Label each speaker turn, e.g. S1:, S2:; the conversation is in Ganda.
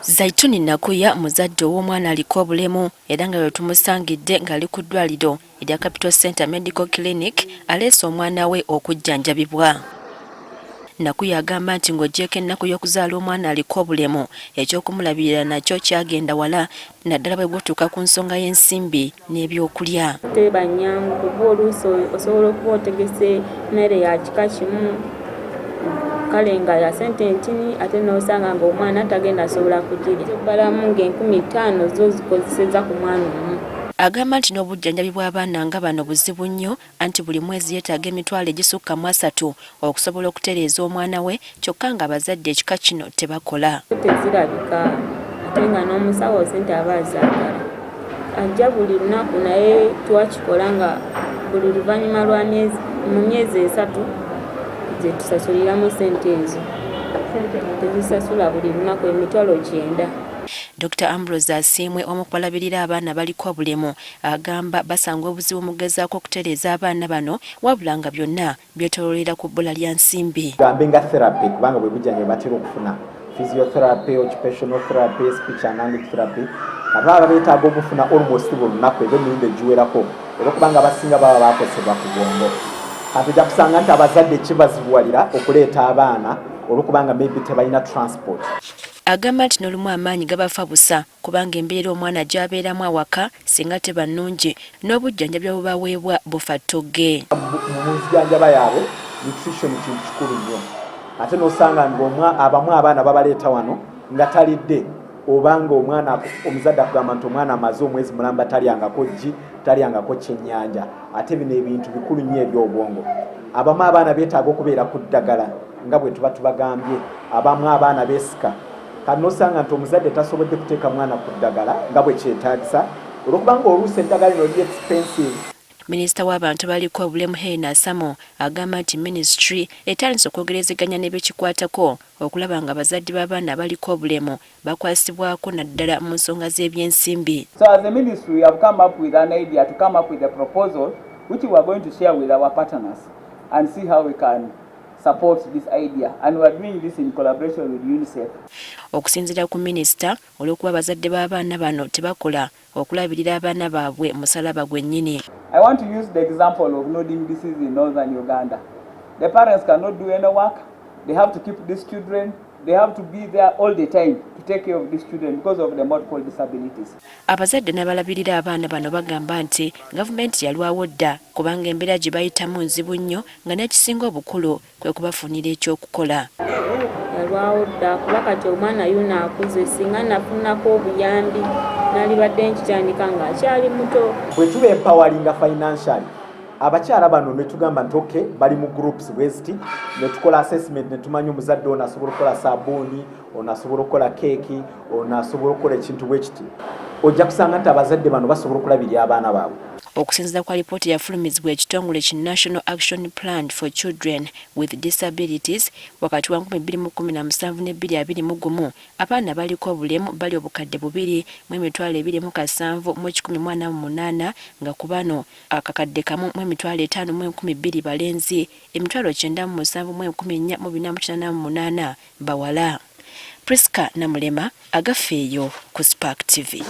S1: Zaituni Nakuya muzadde w'omwana aliko obulemu era nga tumusangidde ng'ali ku ddwaliro erya Capital Center Medical Clinic aleese omwana we okujjanjabibwa. Nakuya agamba nti ng'ogyeko ennaku y'okuzaala omwana aliko obulemu ekyokumulabirira nakyo kyagenda wala naddala bwe gutuuka ku nsonga y'ensimbi n'ebyokulya.
S2: Teba nnyangu kuba oluusi osobola okuba otegese mmere ya kika kimu kale nga ya sente ntini ate n'osanga ng'omwana tagenda asobola kugirya. Balamu nga$50,000 zo zikozesezza ku mwana omu.
S1: Agamba nti n'obujjanjabi bw'abaana nga bano buzibu nnyo anti buli mwezi yeetaaga emitwalo egisukka mu 3 okusobola okutereeza omwana we kyokka nga abazadde ekika kino tebakola.
S2: Tezirabika ate nga n'omusawo sente aba azaagala. Ajja buli lunaku naye twakikola nga buli luvannyuma lwa mu myezi 3 ze tusasuliramu sente ezo. Tezisasula buli lunaku emitwalo 9.
S1: Dr. Ambrose Asiimwe omu kulabirira abaana abaliko obulemu agamba basanga obuzibu mu kugezaako okutereeza abaana bano wabula nga byonna byetooloolera ku bbula lya nsimbi.
S3: Gambe nga therapy kubanga bwe bujjanjabi batera okufuna physiotherapy, occupational therapy, speech and language therapy. Abaana beetaaga okufuna almost buli lunaku emirundi egiwerako era okubanga abasinga baba baakosebwa ku bwongo. Kati ojja kusanga nti abazadde kibazibuwalira okuleeta abaana olwokubanga maybe tebalina transport.
S1: Agamba nti n'olumu amaanyi gabafa busa kubanga embeera omwana gy'abeeramu awaka singa teba nnungi n'obujjanjabi obubaweebwa bufa ttogge.
S3: Mu nzijanjaba yaabwe nutrition kintu kikulu nnyo ate n'osanga abamu abaana babaleeta wano nga talidde obanga omwana omuzadde akugamba nti omwana amaze omwezi mulamba talyangako ggi talyangako kyennyanja ate bino ebintu bikulu nnyo eby'obwongo. Abamu abaana beetaaga okubeera ku ddagala nga bwe tuba tubagambye abamu abaana beesika kati n'osanga nti omuzadde tasobodde kuteeka mwana ku ddagala nga bwe kyetaagisa olwokubanga oluusi eddagala lino liri expensive.
S1: Minisita w'abantu abaliko obulemu Hellen Asamo agamba nti Minisitule etandise okwogerezeganya n'ebekikwatako okulaba nga abazadde b'abaana abaliko obulemu bakwasibwako naddala mu nsonga z'ebyensimbi.
S4: So as a ministry we have come up with an idea to come up with a proposal which we are going to share with our partners and see how we can support this idea, and we are doing this in collaboration with UNICEF.
S1: Okusinziira ku minisita olw'okuba abazadde b'abaana bano tebakola okulabirira abaana baabwe musalaba gwennyini.
S4: I want to use the example of nodding disease in northern Uganda. The parents cannot do any work. They have to keep these children. They have to be there all the time to take care of these children because of the multiple disabilities.
S1: Abazadde n'abalabirira abaana bano bagamba nti gavumenti yalwawo dda kubanga embeera gye bayitamu nzibu nnyo nga n'ekisinga obukulu kwe kubafunira ekyokukola.
S2: Yalwawo dda kuba kati omwana yuno akuze singa nafunako obuyambi nalibadde nkitandika ng'akyali muto.
S3: Bwe tuba empoweringa financially abakyala bano ne tugamba nti okay bali mu groups bweziti ne tukola assessment ne tumanya omuzadde ono asobola okukola sabbuuni ono asobola okukola keeki ono asobola okukola ekintu bwe kiti ojja kusanga nti abazadde bano basobola okulabirira abaana baabwe.
S1: Okusinziira kwa lipooti yafulumizibwa ekitongole ki National Action Plan for Children with Disabilities wakati wa 2017 ne 2021 abaana abaliko obulemu bali obukadde 2,207,118 nga ku bano akakadde kamu 5,200 balenzi, 9,714,488 bawala. Priska Namulema agafeeyo ku Spark TV.